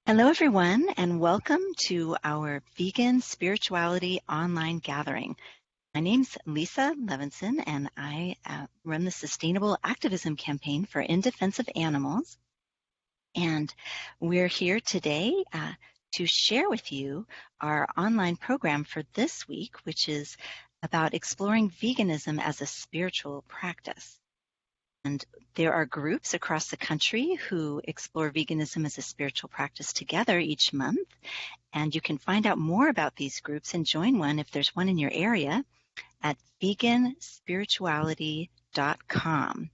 Hello, everyone, and welcome to our Vegan Spirituality Online Gathering. My name's Lisa Levinson, and I run the Sustainable Activism Campaign for In Defense of Animals. And we're here today to share with you our online program for this week, which is about exploring veganism as a spiritual practice. And there are groups across the country who explore veganism as a spiritual practice together each month. And you can find out more about these groups and join one if there's one in your area at veganspirituality.com.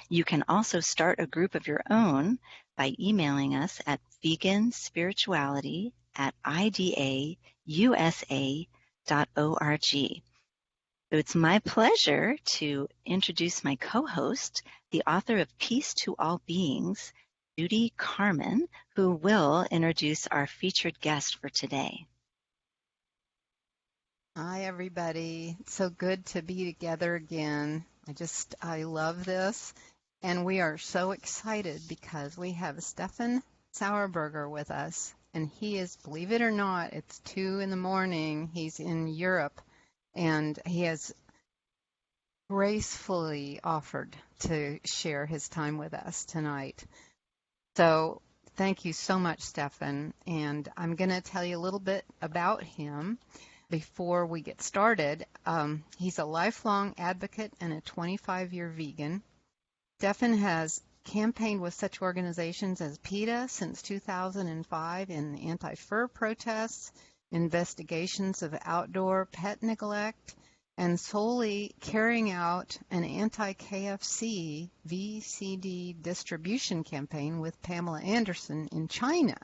You can also start a group of your own by emailing us at veganspirituality@idausa.org. So it's my pleasure to introduce my co-host, the author of Peace to All Beings, Judy Carmen, who will introduce our featured guest for today. Hi, everybody. It's so good to be together again. I love this. And we are so excited because we have Stephan Sauerburger with us. And he is, believe it or not, it's 2 a.m. He's in Europe. And he has gracefully offered to share his time with us tonight. So thank you so much, Stefan. And I'm going to tell you a little bit about him before we get started. He's a lifelong advocate and a 25-year vegan. Stefan has campaigned with such organizations as PETA since 2005 in anti-fur protests, investigations of outdoor pet neglect, and solely carrying out an anti-KFC VCD distribution campaign with Pamela Anderson in China.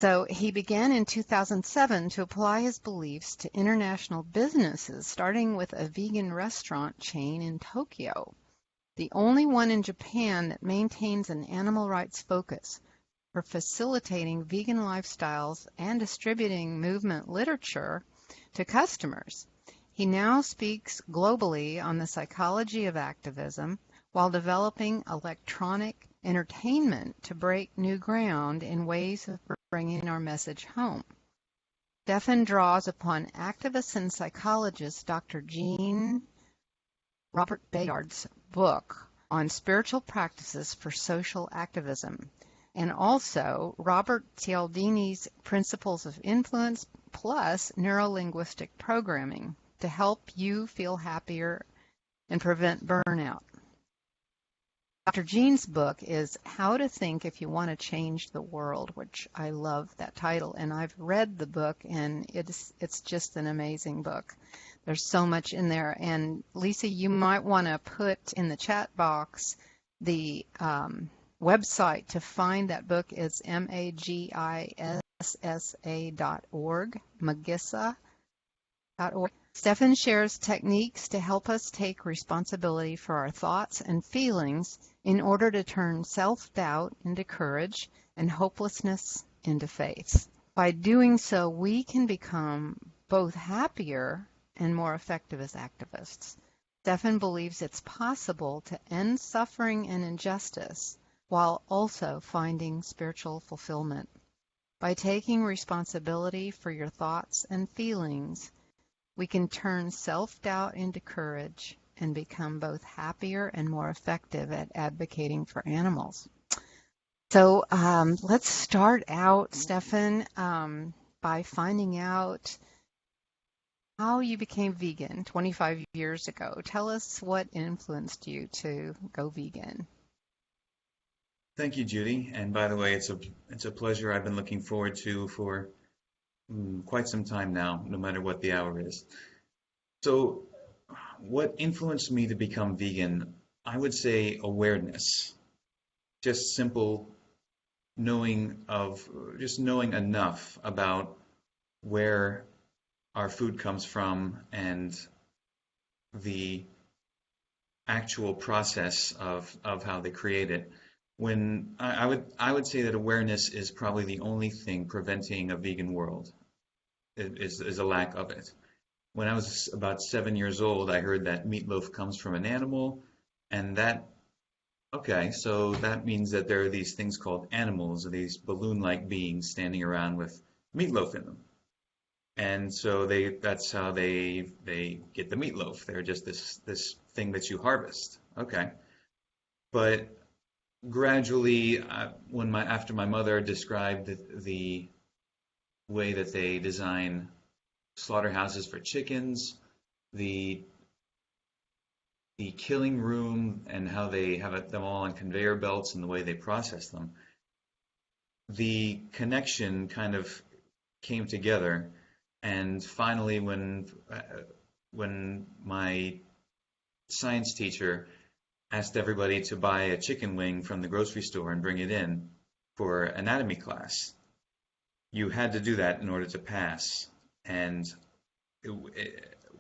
So he began in 2007 to apply his beliefs to international businesses, starting with a vegan restaurant chain in Tokyo, the only one in Japan that maintains an animal rights focus, for facilitating vegan lifestyles and distributing movement literature to customers. He now speaks globally on the psychology of activism while developing electronic entertainment to break new ground in ways of bringing our message home. Stefan draws upon activist and psychologist Dr. Jean Robert Baird's book on spiritual practices for social activism, and also Robert Cialdini's Principles of Influence plus Neurolinguistic Programming to help you feel happier and prevent burnout. Dr. Jean's book is How to Think If You Want to Change the World, which I love that title, and I've read the book, and it's just an amazing book. There's so much in there, and Lisa, you might want to put in the chat box the website to find that book. Is magissa.org, magissa.org. Stefan shares techniques to help us take responsibility for our thoughts and feelings in order to turn self-doubt into courage and hopelessness into faith. By doing so, we can become both happier and more effective as activists. Stefan believes it's possible to end suffering and injustice while also finding spiritual fulfillment. By taking responsibility for your thoughts and feelings, we can turn self-doubt into courage and become both happier and more effective at advocating for animals. So let's start out, Stefan, by finding out how you became vegan 25 years ago. Tell us what influenced you to go vegan. Thank you, Judy. And by the way, it's a pleasure I've been looking forward to for quite some time now, no matter what the hour is. So what influenced me to become vegan? I would say awareness. Just simple knowing enough about where our food comes from and the actual process of how they create it. When I would say that awareness is probably the only thing preventing a vegan world, is a lack of it. When I was about 7 years old, I heard that meatloaf comes from an animal, and that Okay, so that means that there are these things called animals, or these balloon-like beings standing around with meatloaf in them. And so that's how they get the meatloaf. They're just this thing that you harvest. Okay. But gradually, after my mother described the way that they design slaughterhouses for chickens, the the killing room, and how they have them all on conveyor belts and the way they process them, the connection kind of came together. And finally, when my science teacher asked everybody to buy a chicken wing from the grocery store and bring it in for anatomy class, you had to do that in order to pass. And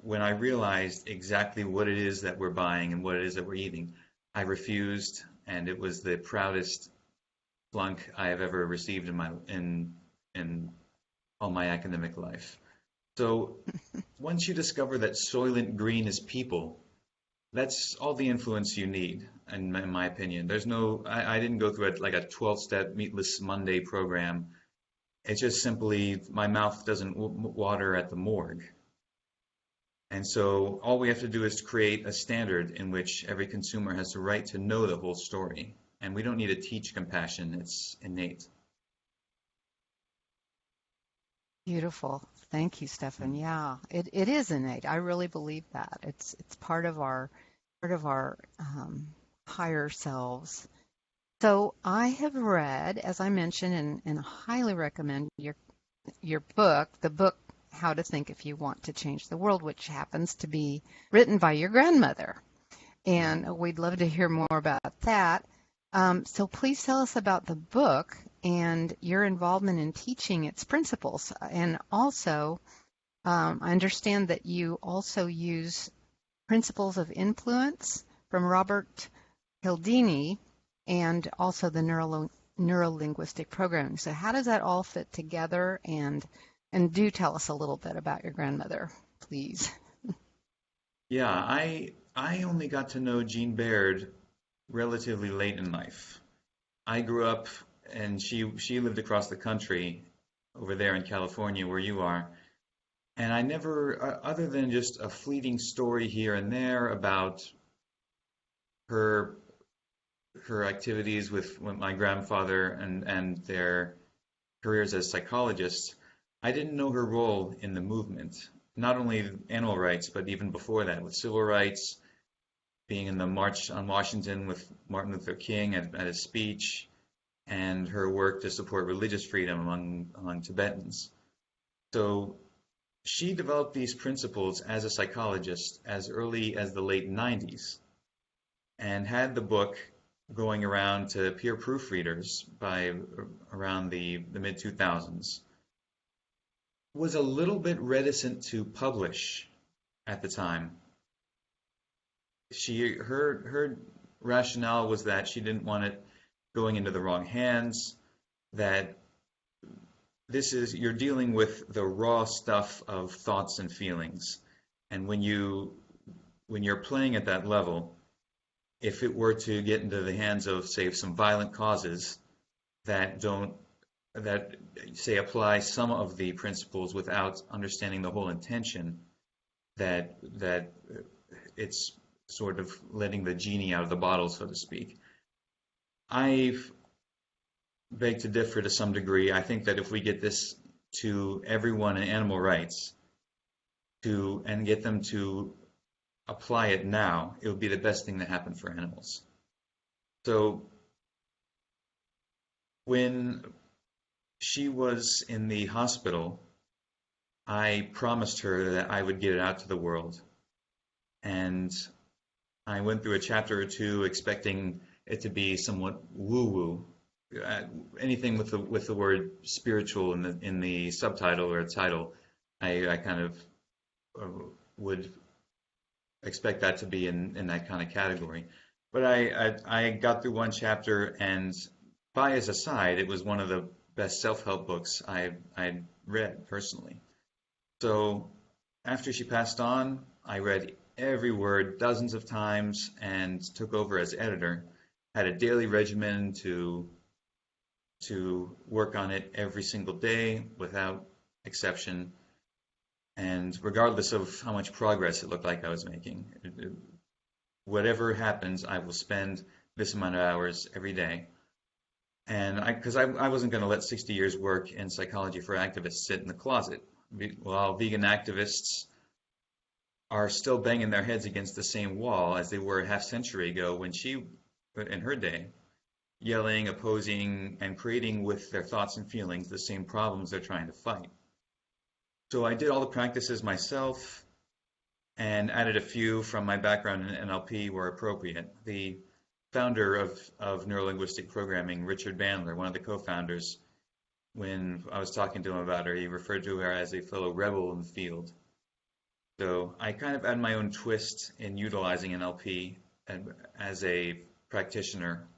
when I realized exactly what it is that we're buying and what it is that we're eating, I refused, and it was the proudest flunk I have ever received in all my academic life. So once you discover that Soylent Green is people, that's all the influence you need, in my opinion. I didn't go through like a 12-step Meatless Monday program. It's just simply my mouth doesn't water at the morgue. And so all we have to do is create a standard in which every consumer has the right to know the whole story. And we don't need to teach compassion, it's innate. Beautiful. Thank you, Stefan. Mm. Yeah, it is innate. I really believe that. It's part of our higher selves. So I have read, as I mentioned, and highly recommend your book, the book How to Think If You Want to Change the World, which happens to be written by your grandmother. And we'd love to hear more about that. So please tell us about the book and your involvement in teaching its principles. And also, I understand that you also use principles of influence from Robert Cialdini and also the neuro-linguistic programming. So how does that all fit together? And do tell us a little bit about your grandmother, please. Yeah, I only got to know Jean Baird relatively late in life. I grew up, and she lived across the country over there in California where you are. And I never, other than just a fleeting story here and there about her her activities with my grandfather and their careers as psychologists, I didn't know her role in the movement. Not only animal rights, but even before that, with civil rights, being in the March on Washington with Martin Luther King at his speech, and her work to support religious freedom among Tibetans. So she developed these principles as a psychologist as early as the late 90s, and had the book going around to peer proofreaders by around the mid 2000s. Was a little bit reticent to publish at the time. Her rationale was that she didn't want it going into the wrong hands, that you're dealing with the raw stuff of thoughts and feelings. And when you're playing at that level, if it were to get into the hands of, say, some violent causes that say apply some of the principles without understanding the whole intention, that it's sort of letting the genie out of the bottle, so to speak. I beg to differ to some degree. I think that if we get this to everyone in animal rights and get them to apply it now, it would be the best thing that happened for animals. So when she was in the hospital, I promised her that I would get it out to the world. And I went through a chapter or two expecting it to be somewhat woo-woo. Anything with the word spiritual in the subtitle or title, I kind of would expect that to be in that kind of category. But I got through one chapter, and by as a side, it was one of the best self-help books I read personally. So after she passed on, I read every word dozens of times and took over as editor. had a daily regimen to work on it every single day without exception. And regardless of how much progress it looked like I was making, whatever happens, I will spend this amount of hours every day. And because I wasn't going to let 60 years work in psychology for activists sit in the closet. While vegan activists are still banging their heads against the same wall as they were a half century ago when she, in her day, yelling, opposing, and creating with their thoughts and feelings the same problems they're trying to fight. So I did all the practices myself and added a few from my background in NLP where appropriate. The founder of neurolinguistic programming, Richard Bandler, one of the co-founders, when I was talking to him about her, he referred to her as a fellow rebel in the field. So I kind of add my own twist in utilizing NLP as a practitioner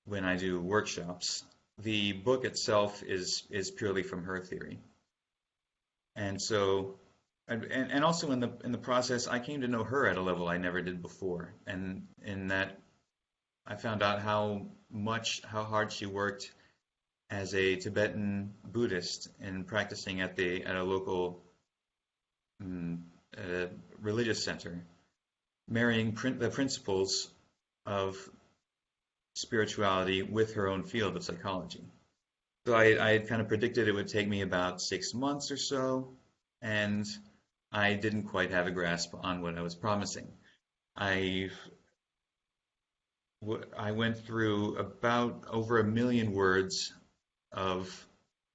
when I do workshops. The book itself is purely from her theory. And so, and also in the process, I came to know her at a level I never did before. And in that, I found out how hard she worked as a Tibetan Buddhist and practicing at a local religious center, marrying the principles of spirituality with her own field of psychology. So I had kind of predicted it would take me about 6 months or so, and I didn't quite have a grasp on what I was promising. I went through about over 1 million words of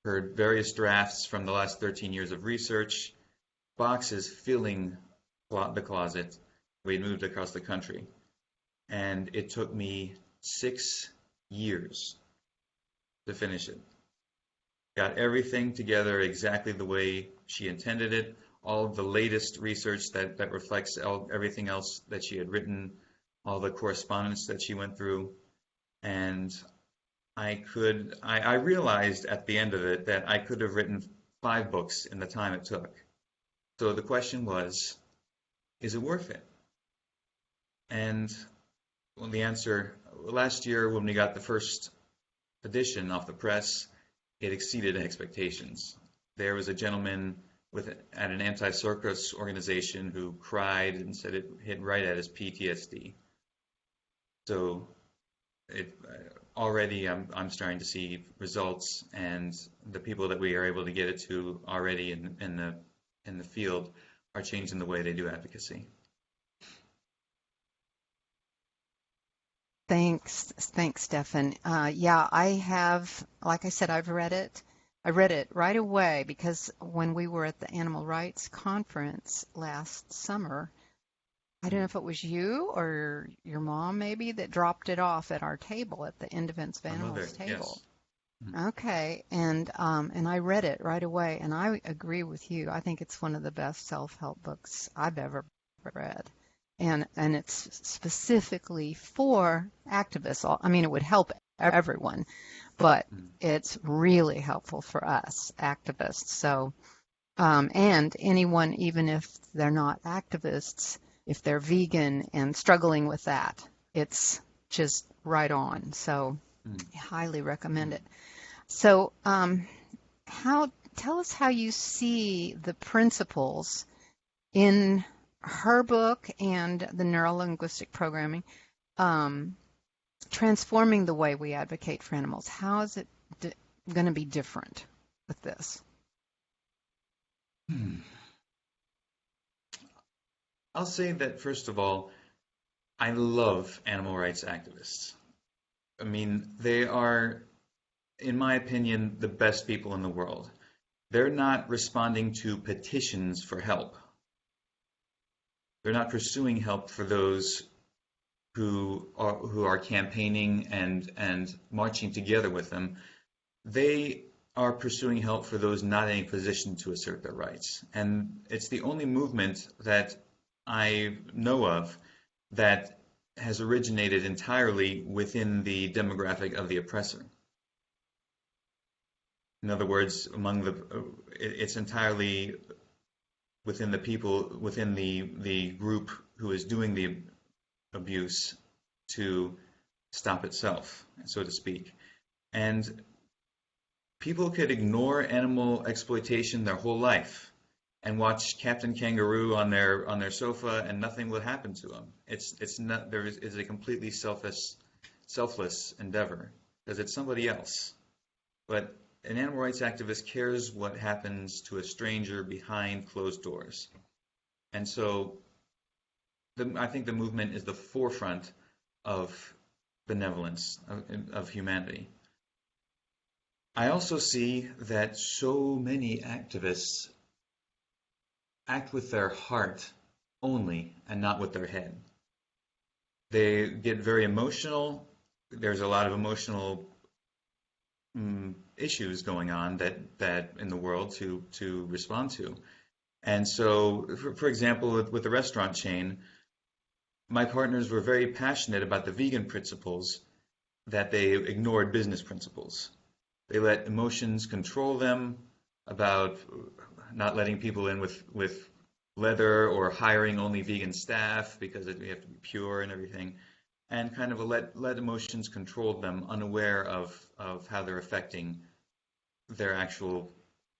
her various drafts from the last 13 years of research, boxes filling the closet. We moved across the country, and it took me 6 years to finish it. Got everything together exactly the way she intended it, all of the latest research that reflects everything else that she had written, all the correspondence that she went through, and I realized at the end of it that I could have written 5 books in the time it took. So the question was, is it worth it? And well, the answer, last year when we got the first edition off the press, it exceeded expectations. There was a gentleman at an anti-circus organization who cried and said it hit right at his PTSD. So already I'm starting to see results, and the people that we are able to get it to already in the field are changing the way they do advocacy. Thanks, Stefan. Yeah, I have, like I said, I've read it. I read it right away because when we were at the Animal Rights Conference last summer, I don't know if it was you or your mom maybe that dropped it off at our table at the In Defense of Animals table. Yes. Okay, and I read it right away, and I agree with you. I think it's one of the best self-help books I've ever read. And it's specifically for activists. I mean, it would help everyone, but it's really helpful for us activists. So, and anyone, even if they're not activists, if they're vegan and struggling with that, it's just right on. So, I highly recommend it. So, tell us how you see the principles in her book and the neurolinguistic programming transforming the way we advocate for animals. How is it going to be different with this? I'll say that, first of all, I love animal rights activists. I mean, they are, in my opinion, the best people in the world. They're not responding to petitions for help. They're not pursuing help for those who are campaigning and marching together with them. They are pursuing help for those not in a position to assert their rights. And it's the only movement that I know of that has originated entirely within the demographic of the oppressor. In other words, it's entirely within the people, within the group who is doing the abuse to stop itself, so to speak. And people could ignore animal exploitation their whole life and watch Captain Kangaroo on their sofa, and nothing will happen to them. It's not there is a completely selfless endeavor because it's somebody else. But an animal rights activist cares what happens to a stranger behind closed doors. And so I think the movement is the forefront of benevolence, of humanity. I also see that so many activists act with their heart only and not with their head. They get very emotional. There's a lot of emotional issues going on that in the world to respond to. And so, for example, with the restaurant chain, my partners were very passionate about the vegan principles, that they ignored business principles. They let emotions control them about not letting people in with leather or hiring only vegan staff because you have to be pure and everything, and kind of let emotions control them, unaware of how they're affecting their actual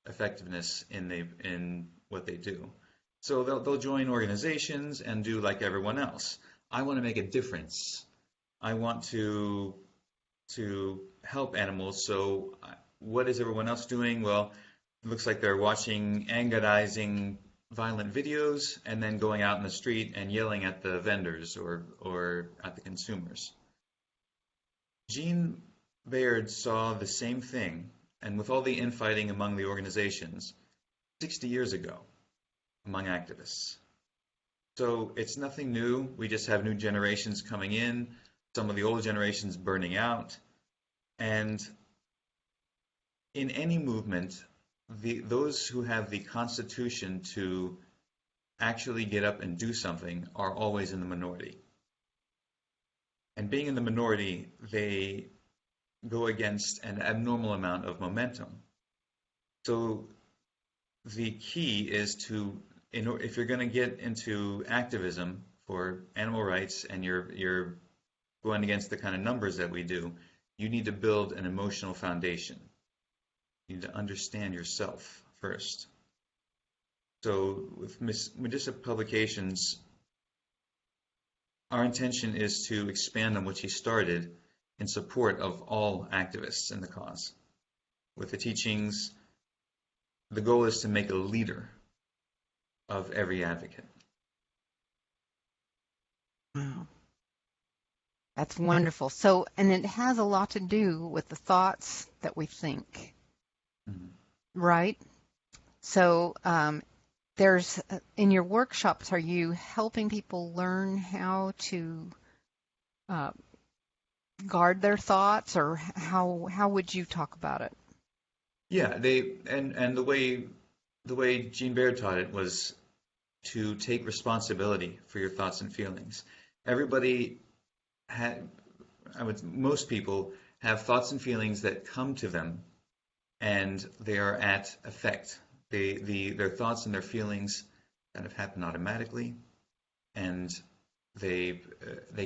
effectiveness in what they do. So they'll join organizations and do like everyone else. I want to make a difference. I want to help animals. So what is everyone else doing? Well, it looks like they're watching agonizing, violent videos and then going out in the street and yelling at the vendors or at the consumers. Jean Baird saw the same thing, and with all the infighting among the organizations, 60 years ago among activists. So it's nothing new. We just have new generations coming in, some of the old generations burning out. And in any movement, those who have the constitution to actually get up and do something are always in the minority. And being in the minority, they go against an abnormal amount of momentum. So the key is to, if you're going to get into activism for animal rights and you're going against the kind of numbers that we do, you need to build an emotional foundation. You need to understand yourself first. So with Medici Publications, our intention is to expand on what she started in support of all activists in the cause. With the teachings, the goal is to make a leader of every advocate. Wow. That's wonderful. So, and it has a lot to do with the thoughts that we think, right? So, there's, in your workshops, are you helping people learn how to guard their thoughts, or how would you talk about it? Yeah, and the way Jean Baird taught it was to take responsibility for your thoughts and feelings. Everybody most people have thoughts and feelings that come to them, and they are at effect. Their thoughts and their feelings kind of happen automatically, and they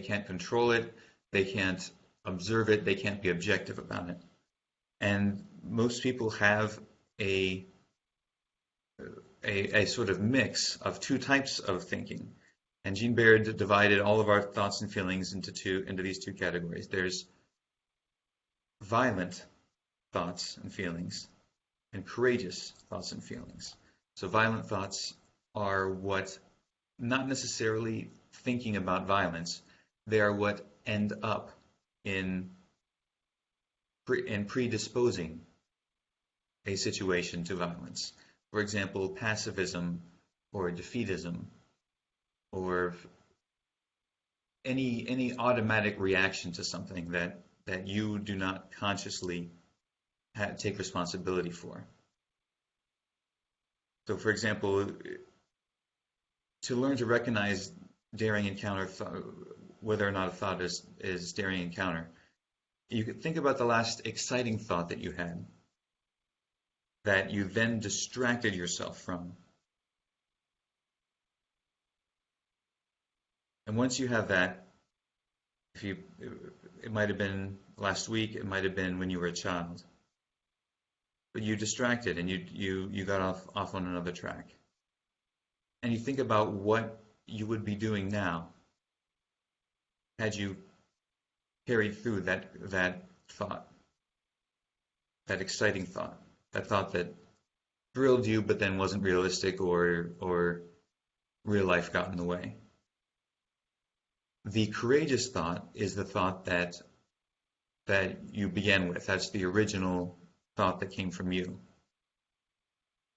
can't control it, they can't observe it, they can't be objective about it. And most people have a sort of mix of two types of thinking. And Jean Baird divided all of our thoughts and feelings into these two categories. There's violent thoughts and feelings and courageous thoughts and feelings. So violent thoughts are what, not necessarily thinking about violence, they are what end up in predisposing a situation to violence. For example, pacifism or defeatism, or any automatic reaction to something that you do not consciously take responsibility for. So, for example, to learn to recognize daring encounter, whether or not a thought is daring encounter, you could think about the last exciting thought that you had, that you then distracted yourself from. And once you have that, If you, it might have been last week, it might have been when you were a child, but you distracted and you got off on another track. And you think about what you would be doing now had you carried through that thought, that exciting thought, that thought that thrilled you but then wasn't realistic, or real life got in the way. The courageous thought is the thought that you began with. That's the original thought that came from you.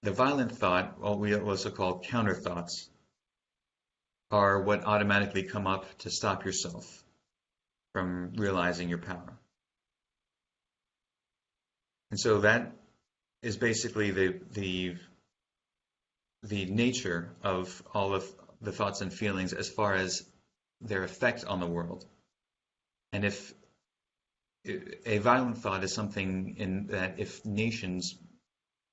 The violent thought, what we also call counter thoughts, are what automatically come up to stop yourself from realizing your power. And so that is basically the nature of all of the thoughts and feelings as far as their effect on the world. And if a violent thought is something in that if nations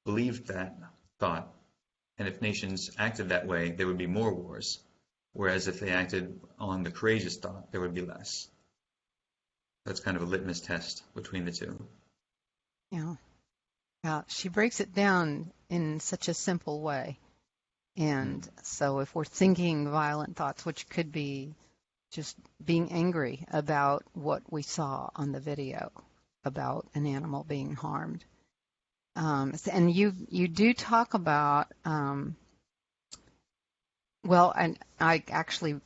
believed that thought, and if nations acted that way, there would be more wars. Whereas if they acted on the courageous thought, there would be less. That's kind of a litmus test between the two. Yeah. She breaks it down in such a simple way. And so if we're thinking violent thoughts, which could be just being angry about what we saw on the video about an animal being harmed. And you do talk about, well, and I actually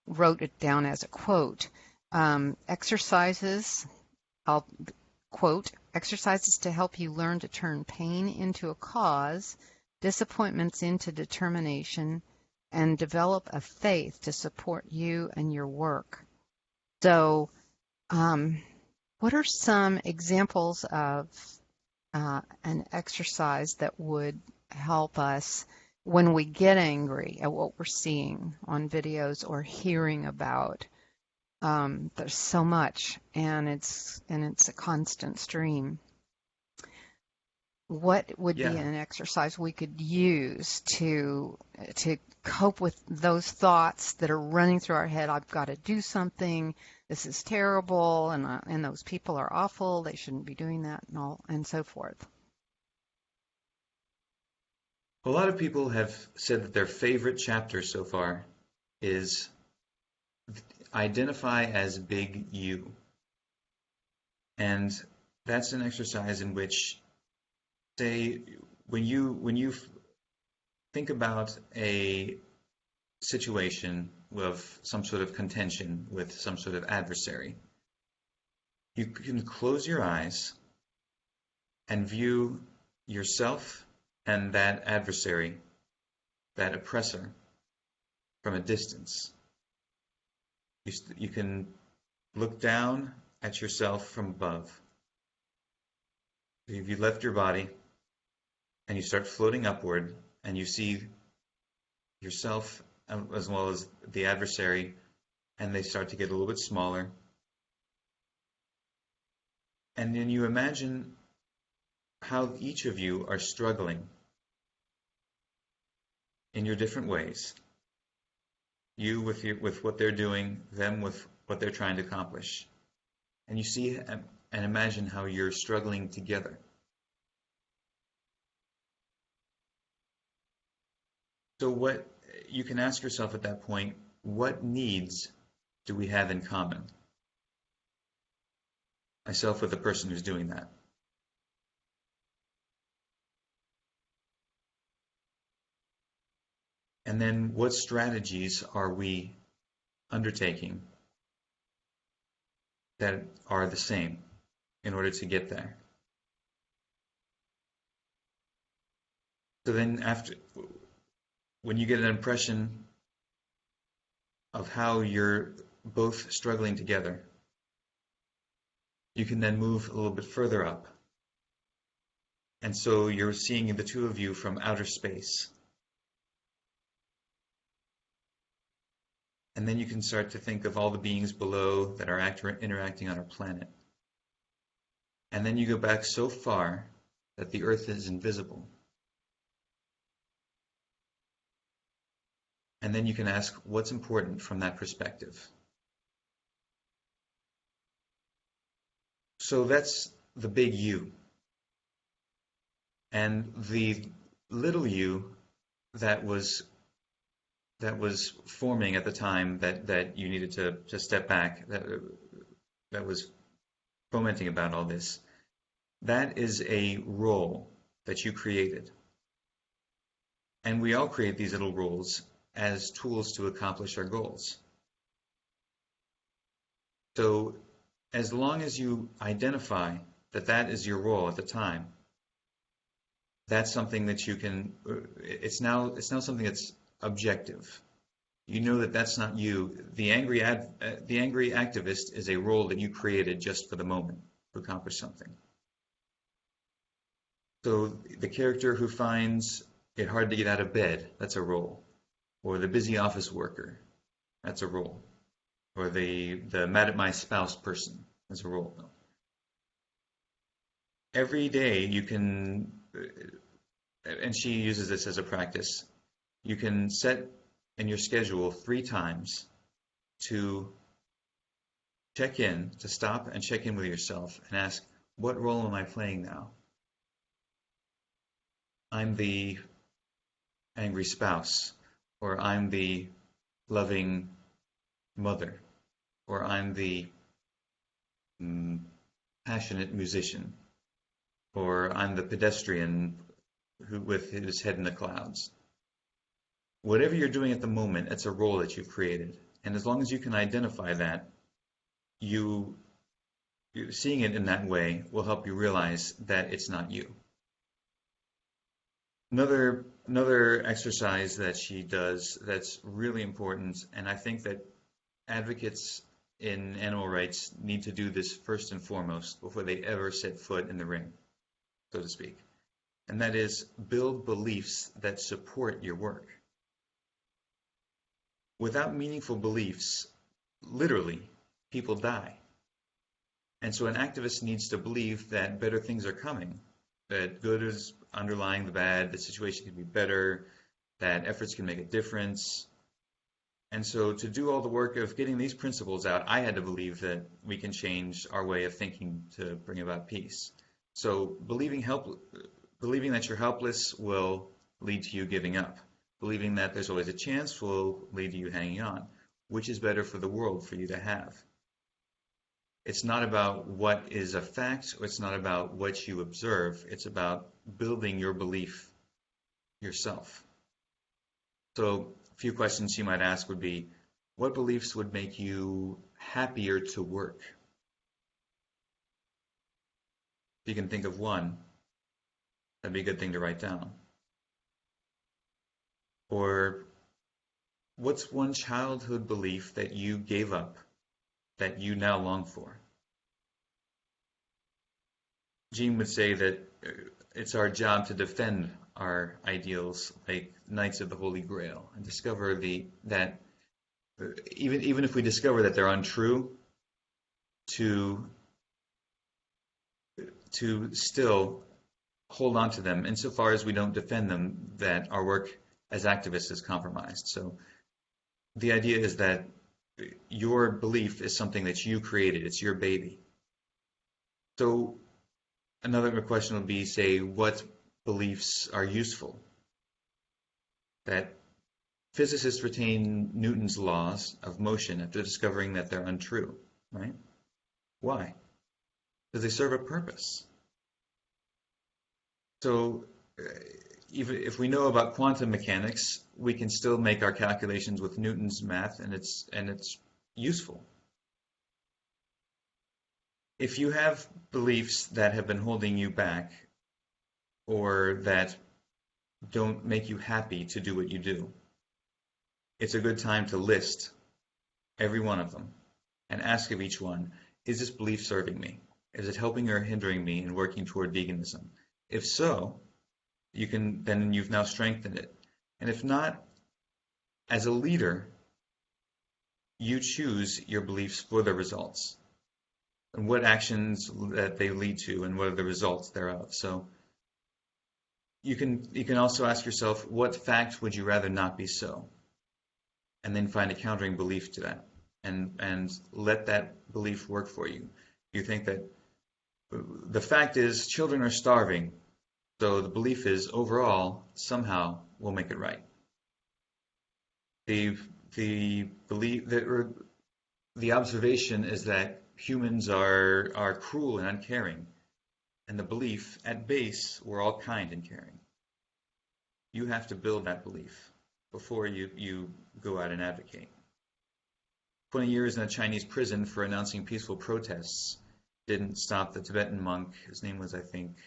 wrote it down as a quote, exercises, I'll quote, exercises to help you learn to turn pain into a cause, disappointments into determination, and develop a faith to support you and your work. So, what are some examples of an exercise that would help us when we get angry at what we're seeing on videos or hearing about? There's so much, and it's a constant stream. What would be an exercise we could use to cope with those thoughts that are running through our head? I've got to do something. This is terrible, and those people are awful. They shouldn't be doing that, and so forth. A lot of people have said that their favorite chapter so far is identify as big you. And that's an exercise in which, say, when you think about a situation of some sort of contention with some sort of adversary, you can close your eyes and view yourself and that adversary, that oppressor, from a distance. You can look down at yourself from above. If you left your body and you start floating upward and you see yourself as well as the adversary, and they start to get a little bit smaller. And then you imagine how each of you are struggling in your different ways. You with what they're doing, them with what they're trying to accomplish. And you see and imagine how you're struggling together. So what you can ask yourself at that point, what needs do we have in common? Myself with the person who's doing that. And then what strategies are we undertaking that are the same in order to get there? So then when you get an impression of how you're both struggling together, you can then move a little bit further up. And so you're seeing the two of you from outer space. And then you can start to think of all the beings below that are interacting on our planet. And then you go back so far that the Earth is invisible. And then you can ask what's important from that perspective. So that's the big you. And the little you that was forming at the time that you needed to step back, that was fomenting about all this, that is a role that you created. And we all create these little roles as tools to accomplish our goals. So as long as you identify that that is your role at the time, that's something that you can, it's now something that's objective. You know that that's not you. The angry activist is a role that you created just for the moment to accomplish something. So the character who finds it hard to get out of bed, that's a role. Or the busy office worker, that's a role. Or the mad at my spouse person, that's a role. Every day you can, and she uses this as a practice, you can set in your schedule 3 times to check in, to stop and check in with yourself and ask, what role am I playing now? I'm the angry spouse, or I'm the loving mother, or I'm the passionate musician, or I'm the pedestrian with his head in the clouds. Whatever you're doing at the moment, it's a role that you've created. And as long as you can identify that, seeing it in that way will help you realize that it's not you. Another exercise that she does that's really important, and I think that advocates in animal rights need to do this first and foremost before they ever set foot in the ring, so to speak. And that is build beliefs that support your work. Without meaningful beliefs, literally, people die. And so an activist needs to believe that better things are coming, that good is underlying the bad, the situation can be better, that efforts can make a difference. And so to do all the work of getting these principles out, I had to believe that we can change our way of thinking to bring about peace. So believing that you're helpless will lead to you giving up. Believing that there's always a chance will lead to you hanging on. Which is better for the world for you to have? It's not about what is a fact, or it's not about what you observe. It's about building your belief yourself. So a few questions you might ask would be, what beliefs would make you happier to work? If you can think of one, that'd be a good thing to write down. Or what's one childhood belief that you gave up that you now long for? Jean would say that it's our job to defend our ideals like Knights of the Holy Grail and discover that even if we discover that they're untrue, to still hold on to them insofar as we don't defend them, that our work as activists is compromised. So the idea is that your belief is something that you created. It's your baby. So another question would be, say, what beliefs are useful? That physicists retain Newton's laws of motion after discovering that they're untrue, right? Why? Because they serve a purpose. So even if we know about quantum mechanics, we can still make our calculations with Newton's math, and it's useful. If you have beliefs that have been holding you back, or that don't make you happy to do what you do, it's a good time to list every one of them and ask of each one, is this belief serving me? Is it helping or hindering me in working toward veganism? If so, then you've now strengthened it. And if not, as a leader, you choose your beliefs for the results and what actions that they lead to and what are the results thereof. So you can also ask yourself, what fact would you rather not be so? And then find a countering belief to that and let that belief work for you. You think that the fact is children are starving, so the belief is overall somehow we'll make it right. The belief that, or the observation is that humans are cruel and uncaring, and the belief at base we're all kind and caring. You have to build that belief before you go out and advocate. 20 years in a Chinese prison for announcing peaceful protests didn't stop the Tibetan monk, his name was, I think,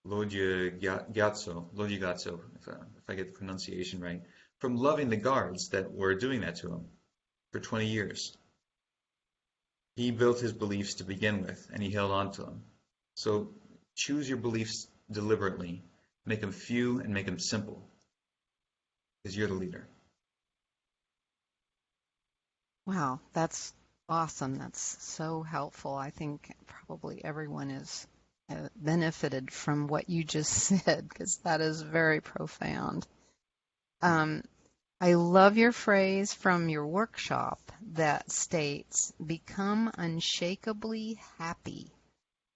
Lodje Gyatso, if I get the pronunciation right, from loving the guards that were doing that to him for 20 years. He built his beliefs to begin with, and he held on to them. So choose your beliefs deliberately. Make them few and make them simple, because you're the leader. Wow, that's awesome. That's so helpful. I think probably everyone is benefited from what you just said, because that is very profound. I love your phrase from your workshop that states, become unshakably happy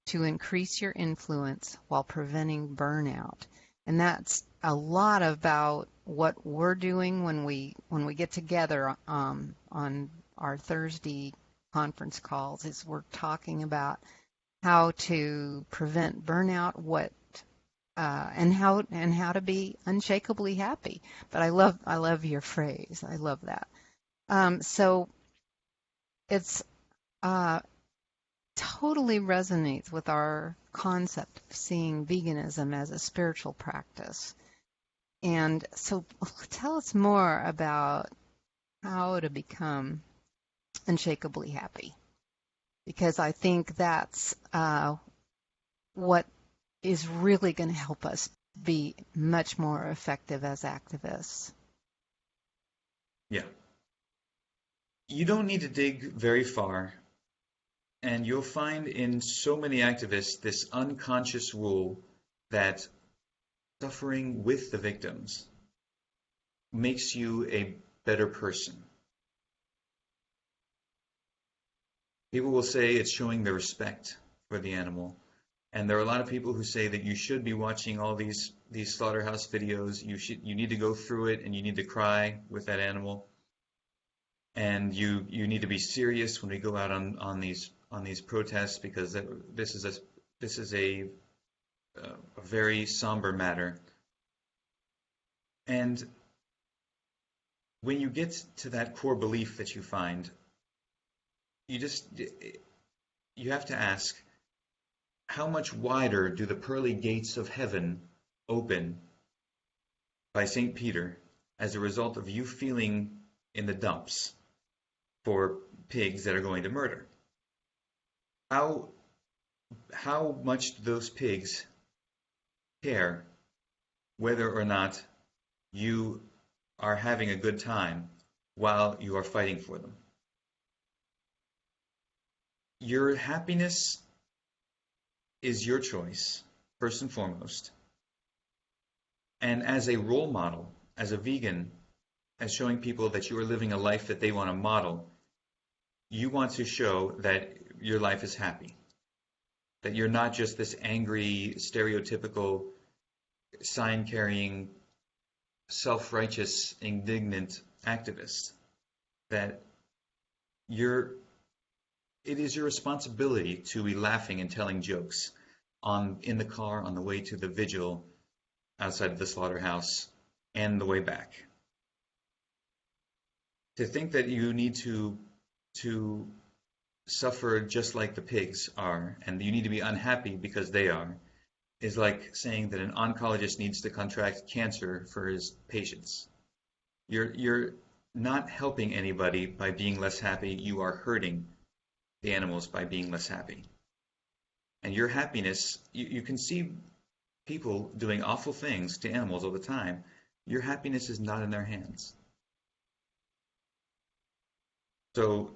to increase your influence while preventing burnout. And that's a lot about what we're doing when we get together on our Thursday conference calls. Is we're talking about how to prevent burnout, and how to be unshakably happy. But I love your phrase. I love that. So it's totally resonates with our concept of seeing veganism as a spiritual practice. And so tell us more about how to become unshakably happy, because I think that's what is really going to help us be much more effective as activists. Yeah. You don't need to dig very far, and you'll find in so many activists this unconscious rule that suffering with the victims makes you a better person. People will say it's showing their respect for the animal. And there are a lot of people who say that you should be watching all these slaughterhouse videos. You need to go through it and you need to cry with that animal. And you need to be serious when we go out on these protests, because this is a very somber matter. And when you get to that core belief that you find, you have to ask, how much wider do the pearly gates of heaven open by St. Peter as a result of you feeling in the dumps for pigs that are going to murder? How much do those pigs care whether or not you are having a good time while you are fighting for them? Your happiness is your choice, first and foremost. And as a role model, as a vegan, as showing people that you are living a life that they want to model, you want to show that your life is happy, that you're not just this angry, stereotypical, sign-carrying, self-righteous, indignant activist, that it is your responsibility to be laughing and telling jokes in the car on the way to the vigil outside of the slaughterhouse and the way back. To think that you need to suffer just like the pigs are, and you need to be unhappy because they are, is like saying that an oncologist needs to contract cancer for his patients. You're not helping anybody by being less happy. You are hurting the animals by being less happy. And your happiness, you can see people doing awful things to animals all the time. Your happiness is not in their hands. So,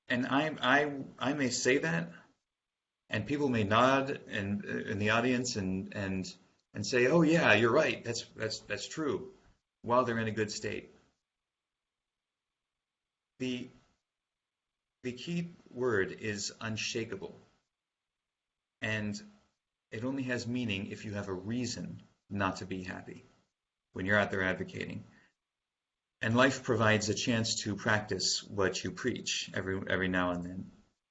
and I may say that, and people may nod in the audience and say, "Oh yeah, you're right. That's true," while they're in a good state. The key word is unshakable. And it only has meaning if you have a reason not to be happy when you're out there advocating. And life provides a chance to practice what you preach every now and then.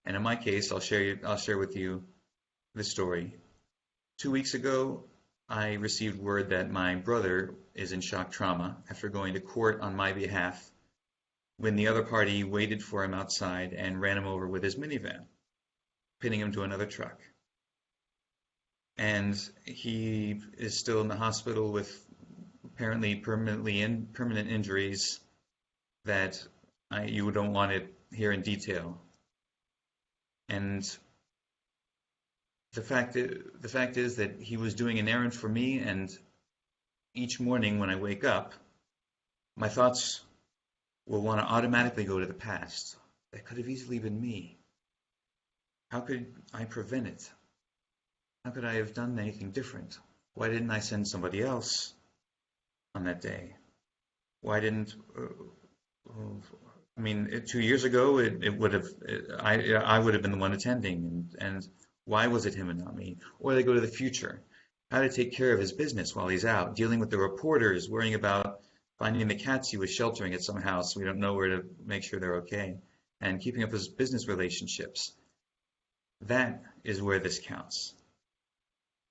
And in my case, I'll share with you this story. 2 weeks ago, I received word that my brother is in shock trauma after going to court on my behalf when the other party waited for him outside and ran him over with his minivan, pinning him to another truck. And he is still in the hospital with apparently permanent injuries that you don't want to hear in detail. And the fact is that he was doing an errand for me, and each morning when I wake up, my thoughts will want to automatically go to the past. That could have easily been me. How could I prevent it? How could I have done anything different? Why didn't I send somebody else on that day? Why didn't? I mean, 2 years ago, I would have been the one attending, and why was it him and not me? Or they go to the future, how to take care of his business while he's out, dealing with the reporters, worrying about finding the cats he was sheltering at some house. We don't know where to make sure they're okay, and keeping up his business relationships. That is where this counts.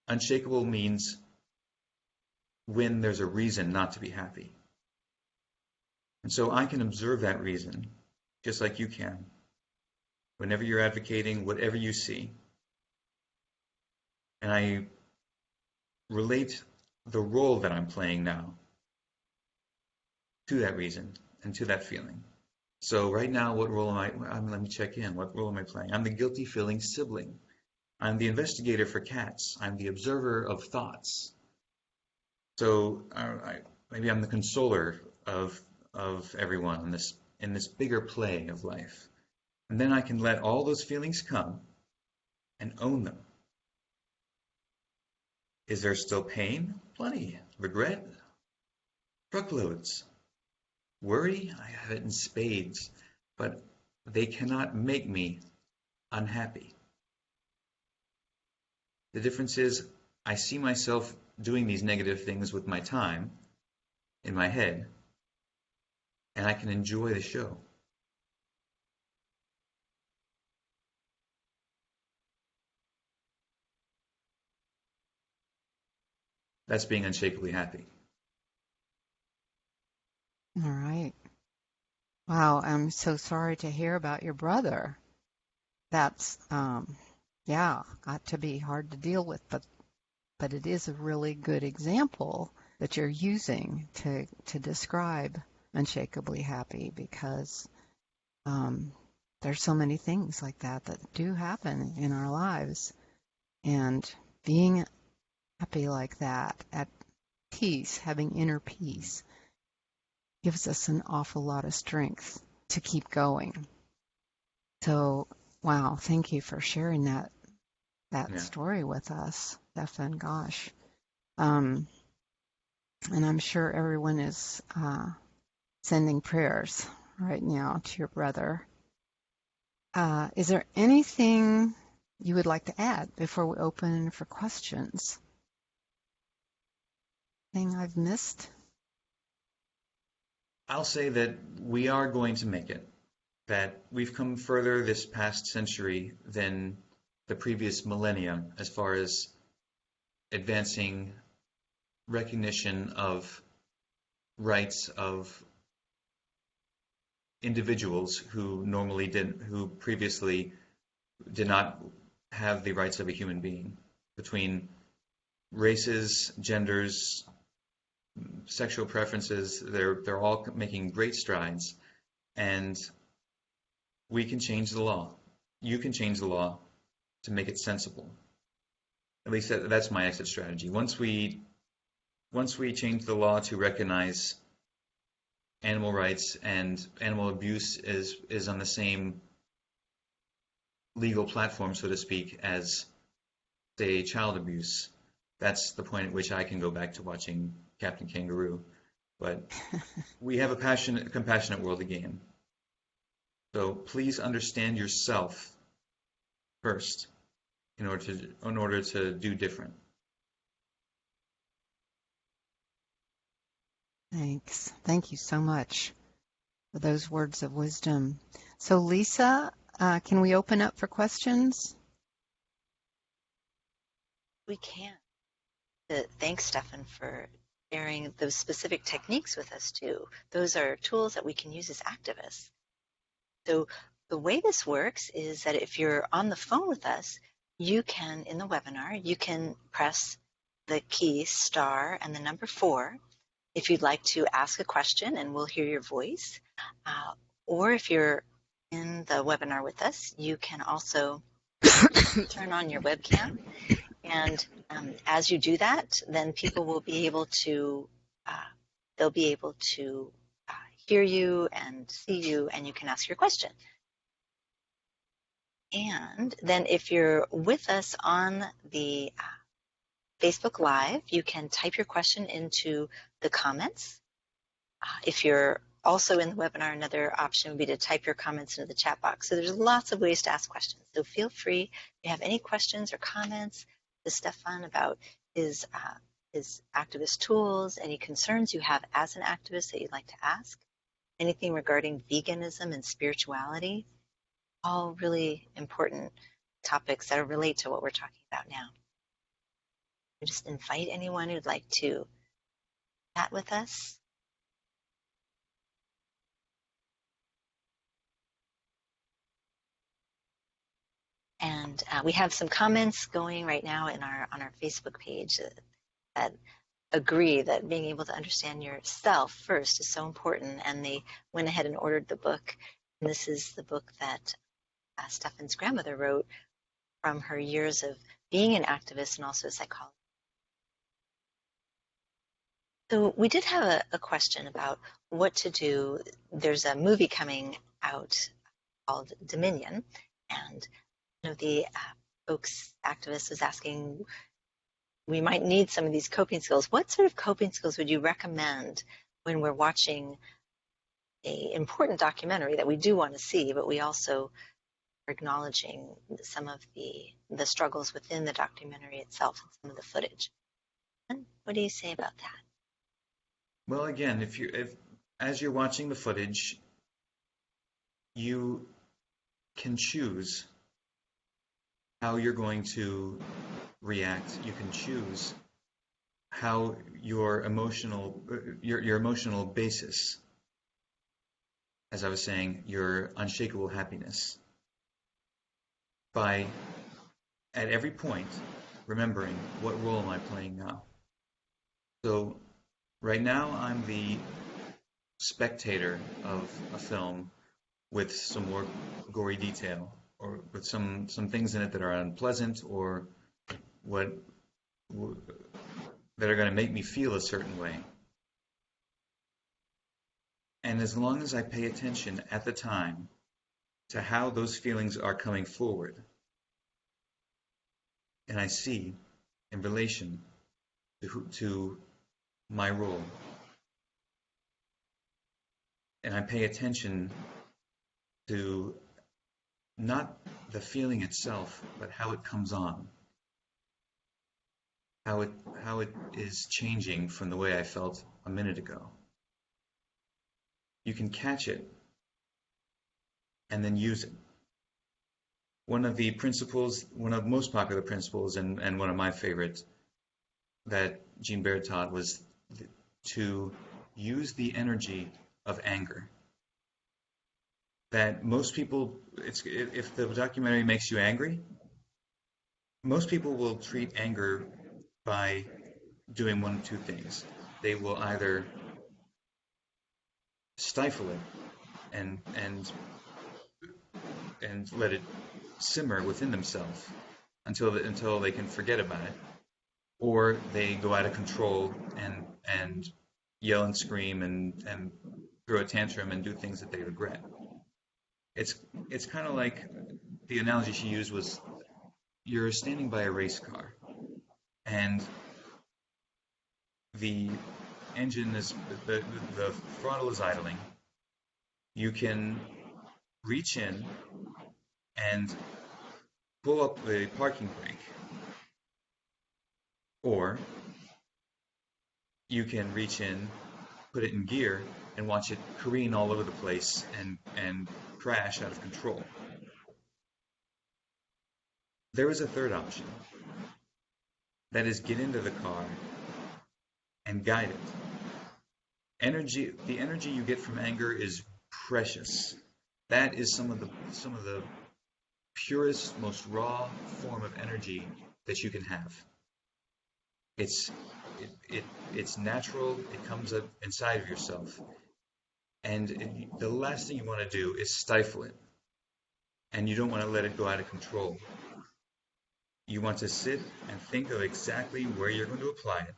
Unshakable means when there's a reason not to be happy. And so I can observe that reason, just like you can, whenever you're advocating, whatever you see. And I relate the role that I'm playing now to that reason and to that feeling. So right now, what role am I? Let me check in. What role am I playing? I'm the guilty feeling sibling. I'm the investigator for cats. I'm the observer of thoughts. So maybe I'm the consoler of everyone in this bigger play of life. And then I can let all those feelings come and own them. Is there still pain? Plenty. Regret? Truckloads. Worry? I have it in spades. But they cannot make me unhappy. The difference is I see myself doing these negative things with my time in my head, and I can enjoy the show. That's being unshakably happy. All right. Wow, I'm so sorry to hear about your brother. That's, got to be hard to deal with, but it is a really good example that you're using to describe unshakably happy, because there's so many things like that do happen in our lives. And being happy like that, at peace, having inner peace, gives us an awful lot of strength to keep going. So, wow, thank you for sharing that story with us, Stefan. Gosh. And I'm sure everyone is sending prayers right now to your brother. Is there anything you would like to add before we open for questions? Anything I've missed? I'll say that we are going to make it, that we've come further this past century than the previous millennium as far as advancing recognition of rights of individuals who previously did not have the rights of a human being, between races, genders, sexual preferences. They're all making great strides, and we can change the law. You can change the law to make it sensible. At least that's my exit strategy. Once we change the law to recognize animal rights and animal abuse is on the same legal platform, so to speak, as, say, child abuse, that's the point at which I can go back to watching Captain Kangaroo. But we have a compassionate world again. So please understand yourself first, in order to do different. Thanks. Thank you so much for those words of wisdom. So, Lisa, can we open up for questions? We can. Thanks, Stefan, for sharing those specific techniques with us, too. Those are tools that we can use as activists. So the way this works is that if you're on the phone with us, you can, in the webinar, you can press the key star and the number 4 if you'd like to ask a question, and we'll hear your voice. Or if you're in the webinar with us, you can also turn on your webcam. And as you do that, then people will be able to, they'll be able to hear you and see you, and you can ask your question. And then if you're with us on the Facebook Live, you can type your question into the comments. If you're also in the webinar, another option would be to type your comments into the chat box. So there's lots of ways to ask questions. So feel free, if you have any questions or comments to Stefan about his activist tools, any concerns you have as an activist that you'd like to ask, anything regarding veganism and spirituality, all really important topics that relate to what we're talking about now. I just invite anyone who'd like to chat with us. And we have some comments going right now on our Facebook page that agree that being able to understand yourself first is so important. And they went ahead and ordered the book. And this is the book that Stefan's grandmother wrote from her years of being an activist and also a psychologist. So we did have a question about what to do. There's a movie coming out called Dominion, and one of the folks, activists, was asking, we might need some of these coping skills. What sort of coping skills would you recommend when we're watching an important documentary that we do want to see, but we also are acknowledging some of the struggles within the documentary itself and some of the footage? And what do you say about that? Well, again, if as you're watching the footage, you can choose how you're going to react. You can choose how your emotional basis, as I was saying, your unshakable happiness, by at every point remembering what role am I playing now. So right now I'm the spectator of a film with some more gory detail, or with some things in it that are unpleasant, or that are going to make me feel a certain way. And as long as I pay attention at the time to how those feelings are coming forward, and I see in relation to my role, and I pay attention to not the feeling itself, but how it comes on, how it is changing from the way I felt a minute ago. You can catch it and then use it. One of the most popular principles, and one of my favorites that Jean Baird taught, was to use the energy of anger. That most people, if the documentary makes you angry, most people will treat anger by doing one of two things. They will either stifle it and let it simmer within themselves until they can forget about it, or they go out of control and yell and scream and throw a tantrum and do things that they regret. It's kind of like, the analogy she used was, you're standing by a race car, and the engine is, the throttle is idling. You can reach in and pull up the parking brake, or you can reach in, put it in gear, and watch it careen all over the place and crash out of control. There is a third option. That is, get into the car and guide it. The energy you get from anger is precious. That is some of the purest, most raw form of energy that you can have. It's natural. It comes up inside of yourself, and the last thing you want to do is stifle it, and you don't want to let it go out of control. You want to sit and think of exactly where you're going to apply it.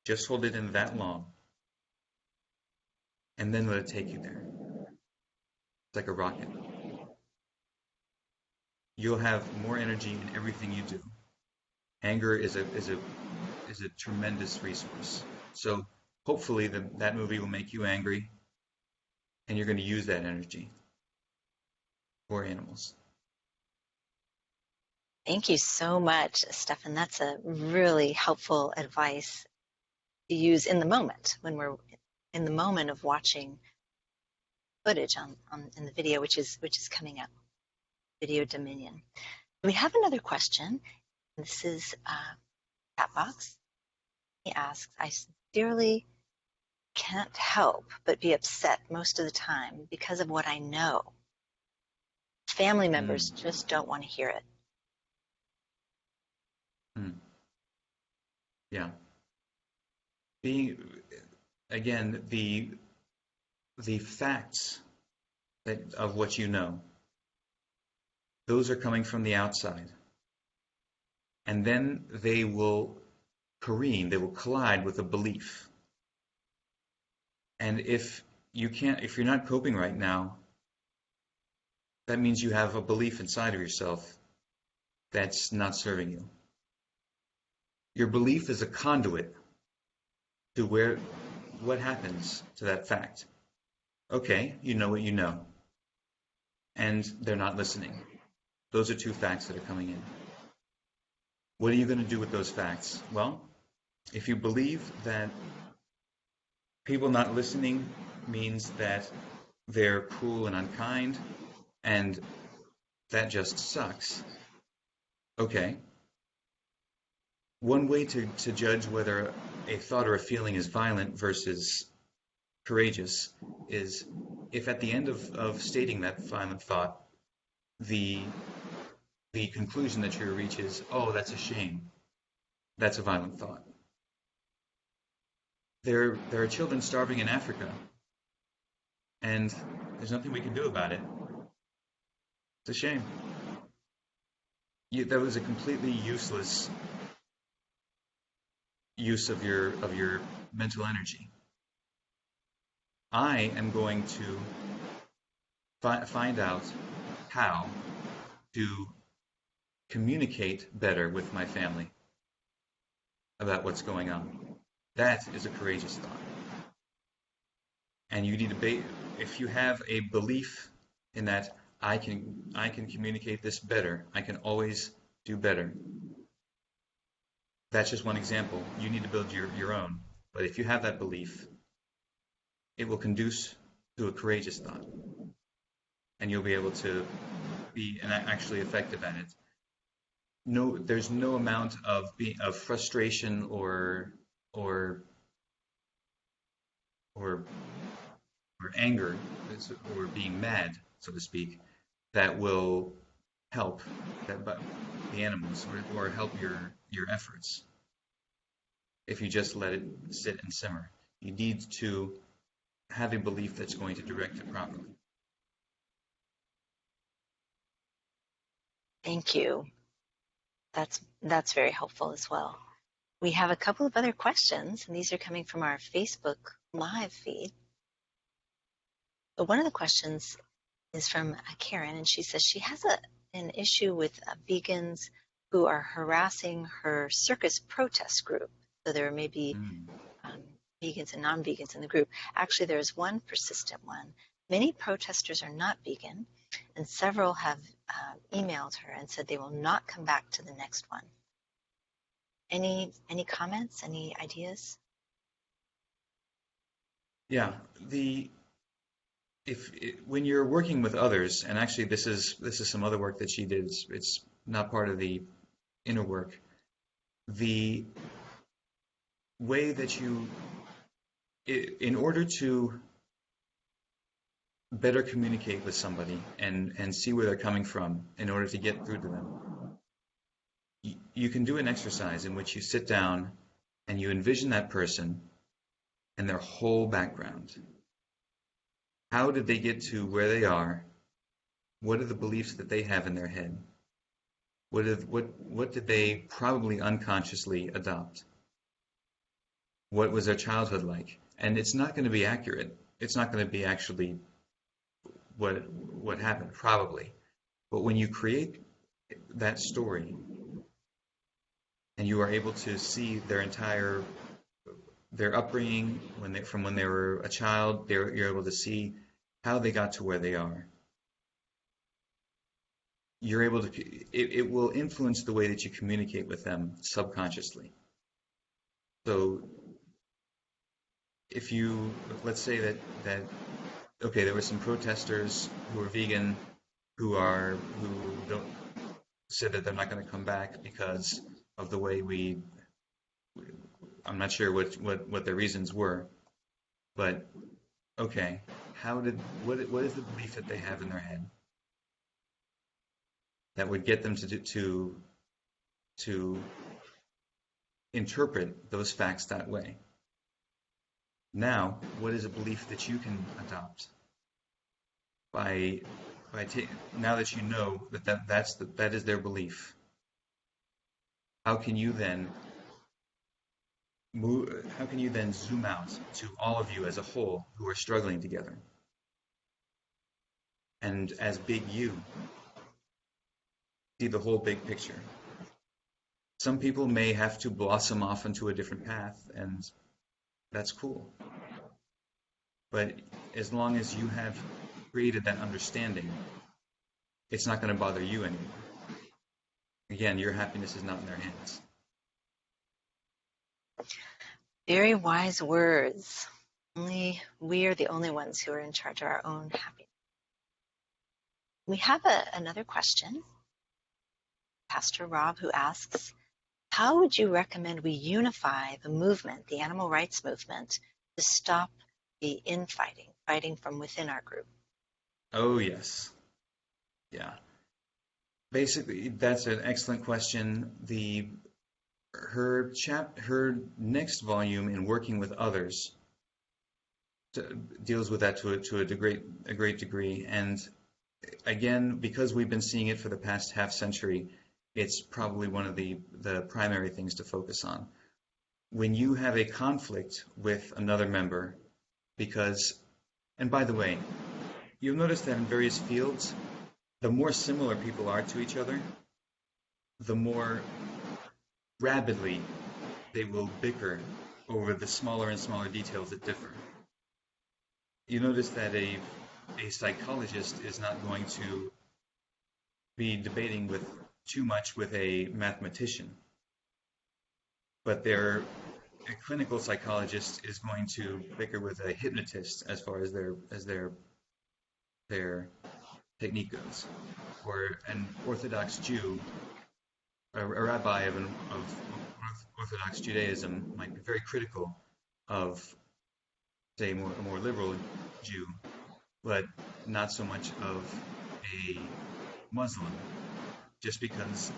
Just hold it in that long, and then let it take you there. It's like a rocket. You'll have more energy in everything you do. Anger is a tremendous resource. So hopefully that movie will make you angry, and you're going to use that energy for animals. Thank you so much, Stefan. That's a really helpful advice to use in the moment, when we're in the moment of watching footage in the video, which is coming up, Video Dominion. We have another question. This is chat box. He asks, I sincerely can't help but be upset most of the time because of what I know. Family members just don't want to hear it. Yeah. Again, the facts of what you know, those are coming from the outside. And then they will they will collide with a belief. And if you're not coping right now, that means you have a belief inside of yourself that's not serving you. Your belief is a conduit to what happens to that fact. Okay, you know what you know. And they're not listening. Those are two facts that are coming in. What are you going to do with those facts? Well, if you believe that people not listening means that they're cruel and unkind, and that just sucks, okay. One way to judge whether a thought or a feeling is violent versus courageous is if at the end of stating that violent thought, the conclusion that you reach is, oh, that's a shame. That's a violent thought. There are children starving in Africa, and there's nothing we can do about it. It's a shame. That was a completely useless use of your mental energy. I am going to find out how to communicate better with my family about what's going on. That is a courageous thought. And you need to if you have a belief in that I can communicate this better, I can always do better. That's just one example. You need to build your own. But if you have that belief, it will conduce to a courageous thought. And you'll be able to be actually effective at it. There's no amount of frustration or anger or being mad, so to speak, that will help the animals or help your efforts. If you just let it sit and simmer, you need to have a belief that's going to direct it properly. Thank you. That's very helpful as well. We have a couple of other questions, and these are coming from our Facebook live feed. But one of the questions is from Karen, and she says she has an issue with vegans who are harassing her circus protest group. So there may be vegans and non-vegans in the group. Actually, there's one persistent one. Many protesters are not vegan, and several have emailed her and said they will not come back to the next one. Any comments? Any ideas? Yeah, when you're working with others, and actually this is some other work that she did. It's not part of the inner work. The way that in order to better communicate with somebody and see where they're coming from in order to get through to them, you can do an exercise in which you sit down and you envision that person and their whole background. How did they get to where they are? What are the beliefs that they have in their head? What did they probably unconsciously adopt? What was their childhood like? And it's not going to be accurate. It's not going to be actually what happened, probably. But when you create that story and you are able to see their upbringing from when they were a child, you're able to see how they got to where they are. You're able to, it will influence the way that you communicate with them subconsciously. So if you, let's say that okay, there were some protesters who are vegan who don't said that they're not going to come back because of the way I'm not sure what their reasons were, but okay, what is the belief that they have in their head that would get them to interpret those facts that way? Now, what is a belief that you can adopt now that you know that is their belief? How can you then zoom out to all of you as a whole who are struggling together? And as big you, see the whole big picture. Some people may have to blossom off into a different path, and that's cool. But as long as you have created that understanding, it's not going to bother you anymore. Again, your happiness is not in their hands. Very wise words. Only we are the only ones who are in charge of our own happiness. We have another question. Pastor Rob, who asks, how would you recommend we unify the movement, the animal rights movement, to stop the infighting, fighting from within our group? Oh, yes. Yeah. Basically, that's an excellent question. Her next volume in Working with Others deals with that to a great degree. And again, because we've been seeing it for the past half century, it's probably one of the primary things to focus on. When you have a conflict with another member, and by the way, you'll notice that in various fields, the more similar people are to each other, the more rapidly they will bicker over the smaller and smaller details that differ. You notice that a psychologist is not going to be debating too much with a mathematician, but a clinical psychologist is going to bicker with a hypnotist as far as their technique goes, or an Orthodox Jew, a rabbi of Orthodox Judaism might be very critical of, say, a more liberal Jew, but not so much of a Muslim, just because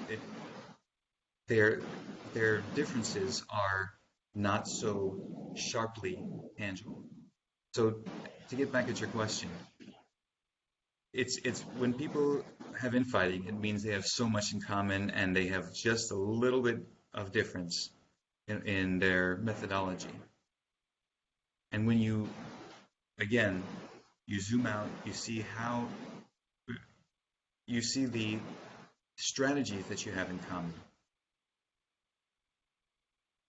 their differences are not so sharply tangible. So to get back at your question, it's when people have infighting, it means they have so much in common and they have just a little bit of difference in their methodology. And when you zoom out, you see the strategies that you have in common.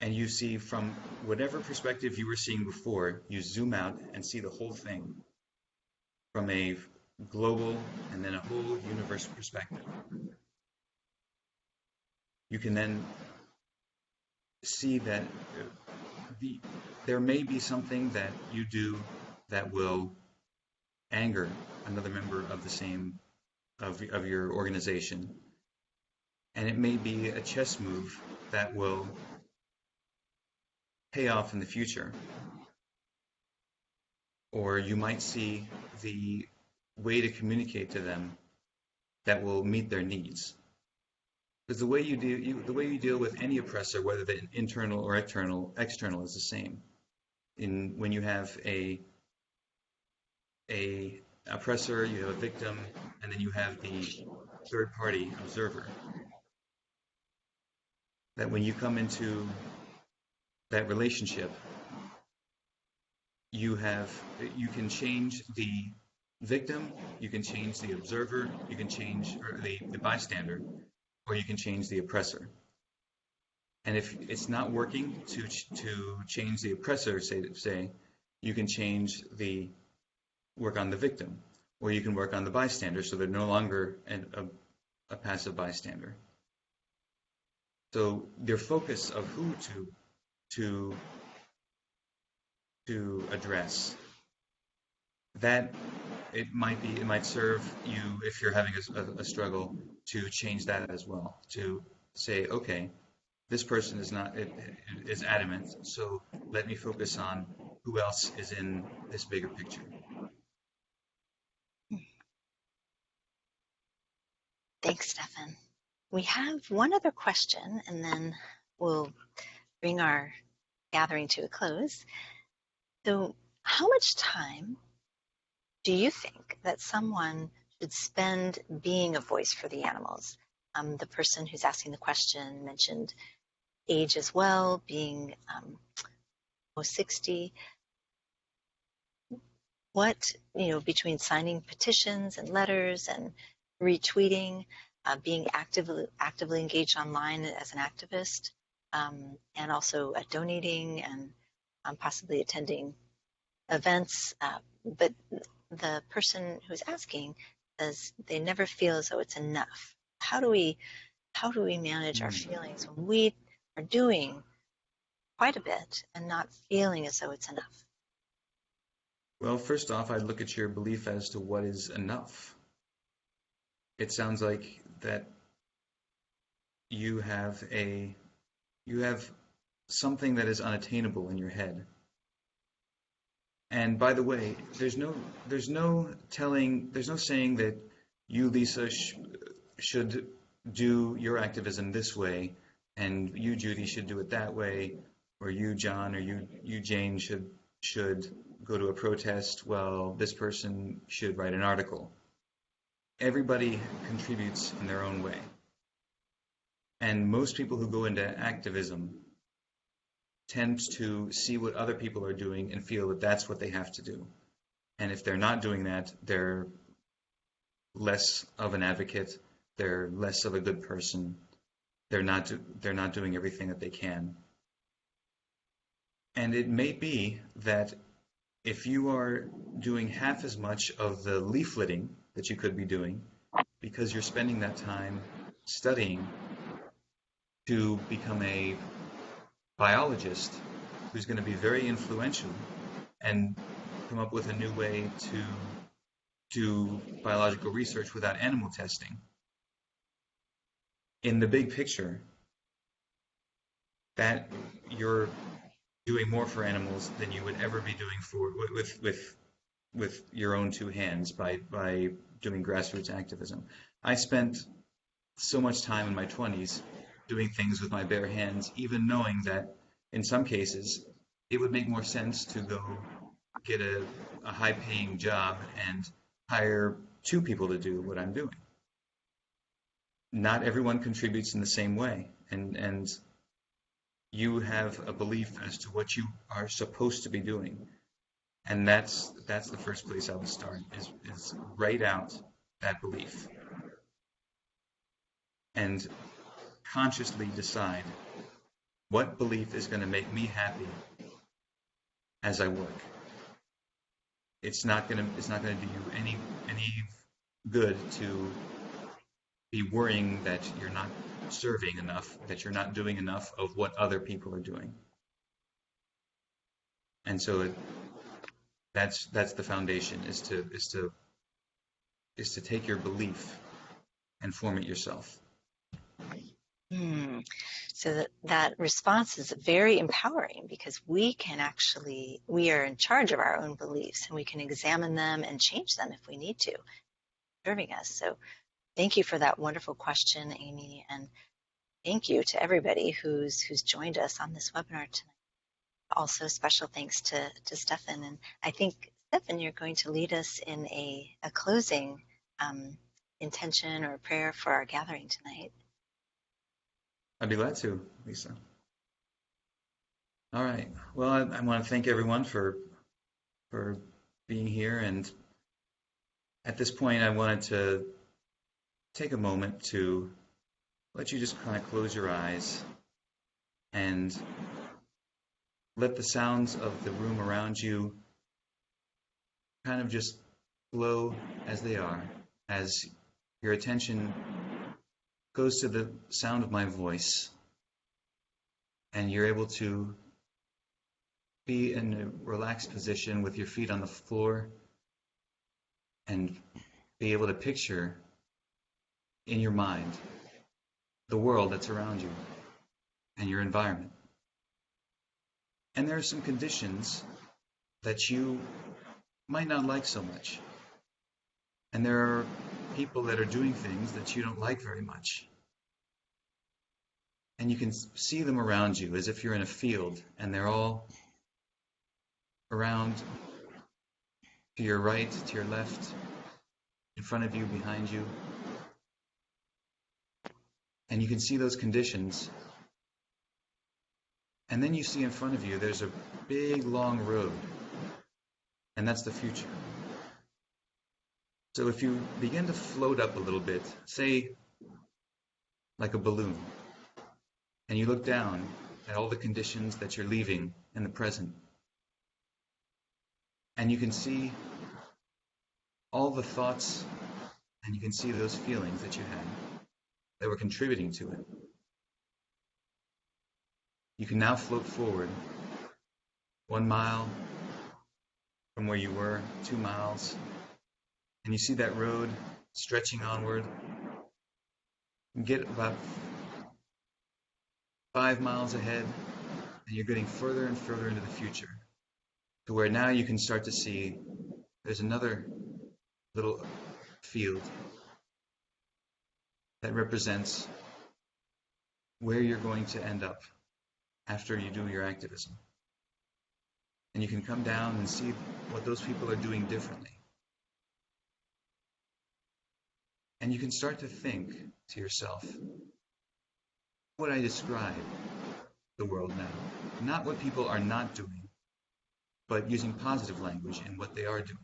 And you see from whatever perspective you were seeing before, you zoom out and see the whole thing from a global and then a whole universe perspective, you can then see that there may be something that you do that will anger another member of the same of your organization, and it may be a chess move that will pay off in the future, or you might see the way to communicate to them that will meet their needs. Because the way you deal with any oppressor, whether they're internal or external is the same. When you have a oppressor, you have a victim, and then you have the third party observer. That when you come into that relationship, you can change the victim, you can change the observer, you can change the bystander, or you can change the oppressor. And if it's not working to change the oppressor, say you can work on the victim, or you can work on the bystander, so they're no longer a passive bystander. So their focus of who to address, that it might serve you if you're having a struggle to change that as well. To say, okay, this person is adamant, so let me focus on who else is in this bigger picture. Thanks, Stefan. We have one other question, and then we'll bring our gathering to a close. So, how much time do you think that someone should spend being a voice for the animals? The person who's asking the question mentioned age as well, being almost 60. What, between signing petitions and letters and retweeting, being actively engaged online as an activist, and also donating and possibly attending events. But the person who's asking says they never feel as though it's enough. How do we manage our feelings when we are doing quite a bit and not feeling as though it's enough? Well, first off, I'd look at your belief as to what is enough. It sounds like that you have something that is unattainable in your head. And by the way, there's no saying that you, Lisa, should do your activism this way, and you, Judy, should do it that way, or you, John, or you, Jane, should go to a protest, while this person should write an article. Everybody contributes in their own way. And most people who go into activism tend to see what other people are doing and feel that that's what they have to do. And if they're not doing that, they're less of an advocate, they're less of a good person, they're not doing everything that they can. And it may be that if you are doing half as much of the leafleting that you could be doing, because you're spending that time studying to become a biologist who's going to be very influential and come up with a new way to do biological research without animal testing. In the big picture, that you're doing more for animals than you would ever be doing with your own two hands by doing grassroots activism. I spent so much time in my 20s doing things with my bare hands, even knowing that in some cases it would make more sense to go get a high-paying job and hire two people to do what I'm doing. Not everyone contributes in the same way, and you have a belief as to what you are supposed to be doing, and that's the first place I would start, is write out that belief and consciously decide what belief is going to make me happy as I work. It's not going to do you any any good to be worrying that you're not serving enough, that you're not doing enough of what other people are doing. And so that's the foundation, is to take your belief and form it yourself. So that response is very empowering, because we are in charge of our own beliefs, and we can examine them and change them if we need to, serving us. So thank you for that wonderful question, Amy, and thank you to everybody who's joined us on this webinar tonight. Also, special thanks to Stefan. And I think, Stefan, you're going to lead us in a closing intention or prayer for our gathering tonight. I'd be glad to, Lisa. All right. Well, I want to thank everyone for being here. And at this point, I wanted to take a moment to let you just kind of close your eyes and let the sounds of the room around you kind of just flow as they are, as your attention goes to the sound of my voice, and you're able to be in a relaxed position with your feet on the floor and be able to picture in your mind the world that's around you and your environment. And there are some conditions that you might not like so much. And there are people that are doing things that you don't like very much. And you can see them around you as if you're in a field, and they're all around, to your right, to your left, in front of you, behind you. And you can see those conditions. And then you see in front of you, there's a big, long road. And that's the future. So if you begin to float up a little bit, say like a balloon, and you look down at all the conditions that you're leaving in the present, and you can see all the thoughts, and you can see those feelings that you had that were contributing to it. You can now float forward 1 mile from where you were, 2 miles, and you see that road stretching onward. You get about 5 miles ahead, and you're getting further and further into the future, to where now you can start to see there's another little field that represents where you're going to end up after you do your activism. And you can come down and see what those people are doing differently. And you can start to think to yourself, how would I describe the world now? Not what people are not doing, but using positive language in what they are doing.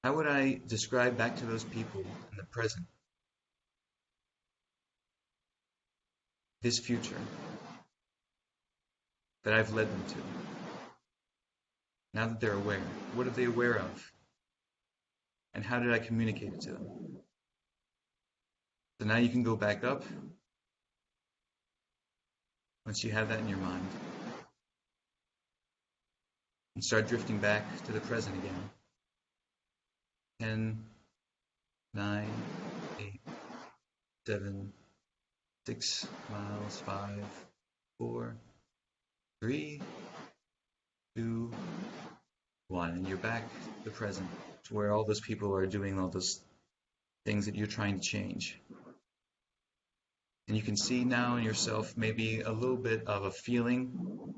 How would I describe back to those people in the present this future that I've led them to? Now that they're aware, what are they aware of? And how did I communicate it to them? So now you can go back up once you have that in your mind and start drifting back to the present again. 10, 9, 8, 7, 6 miles, 5, 4, 3, 2, 1. And you're back to the present, to where all those people are doing all those things that you're trying to change. And you can see now in yourself maybe a little bit of a feeling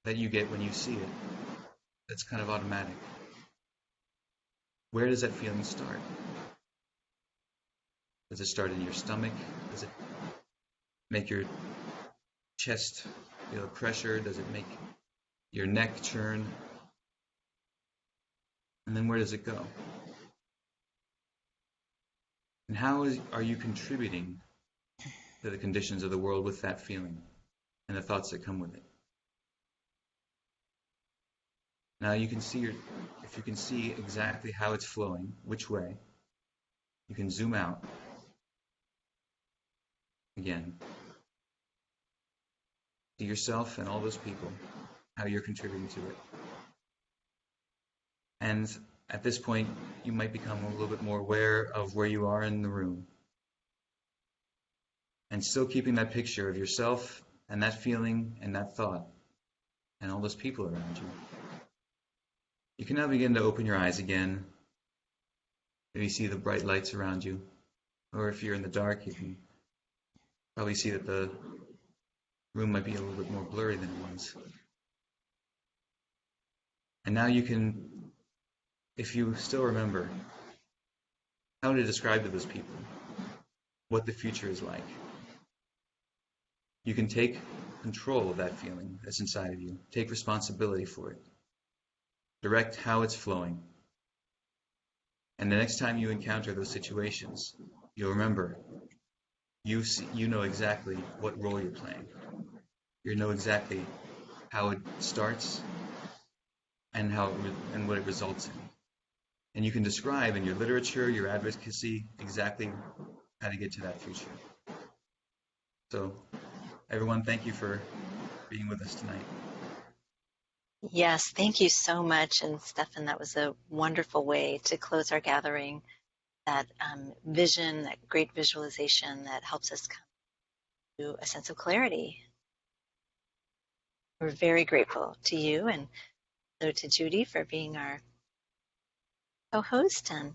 that you get when you see it. That's kind of automatic. Where does that feeling start? Does it start in your stomach? Does it make your chest feel pressure? Does it make your neck churn? And then where does it go? And how are you contributing to the conditions of the world with that feeling and the thoughts that come with it? Now you can see if you can see exactly how it's flowing, which way, you can zoom out again. See yourself and all those people, how you're contributing to it. And at this point, you might become a little bit more aware of where you are in the room. And still keeping that picture of yourself and that feeling and that thought and all those people around you. You can now begin to open your eyes again. Maybe see the bright lights around you. Or if you're in the dark, you can probably see that the room might be a little bit more blurry than it was. And now you can, if you still remember, how to describe to those people what the future is like. You can take control of that feeling that's inside of you. Take responsibility for it. Direct how it's flowing. And the next time you encounter those situations, you'll remember, you know exactly what role you're playing. You know exactly how it starts and and what it results in. And you can describe in your literature, your advocacy, exactly how to get to that future. So, everyone, thank you for being with us tonight. Yes, thank you so much. And Stefan, that was a wonderful way to close our gathering. That vision, that great visualization that helps us come to a sense of clarity. We're very grateful to you and so to Judy for being our co-host. And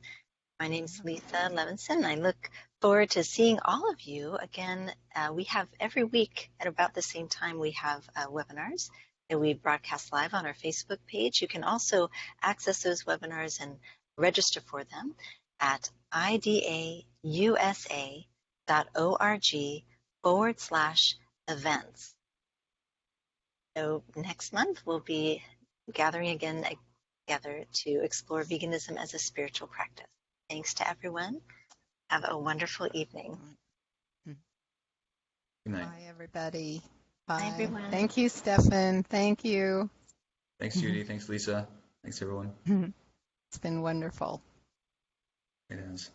my name is Lisa Levinson. I look forward to seeing all of you again. We have every week at about the same time we have webinars that we broadcast live on our Facebook page. You can also access those webinars and register for them at idausa.org/events. So next month we'll be gathering again together to explore veganism as a spiritual practice. Thanks to everyone. Have a wonderful evening. Good night. Bye, everybody. Bye. Bye, everyone. Thank you, Stefan. Thank you. Thanks, Judy. Thanks, Lisa. Thanks, everyone. It's been wonderful. It has.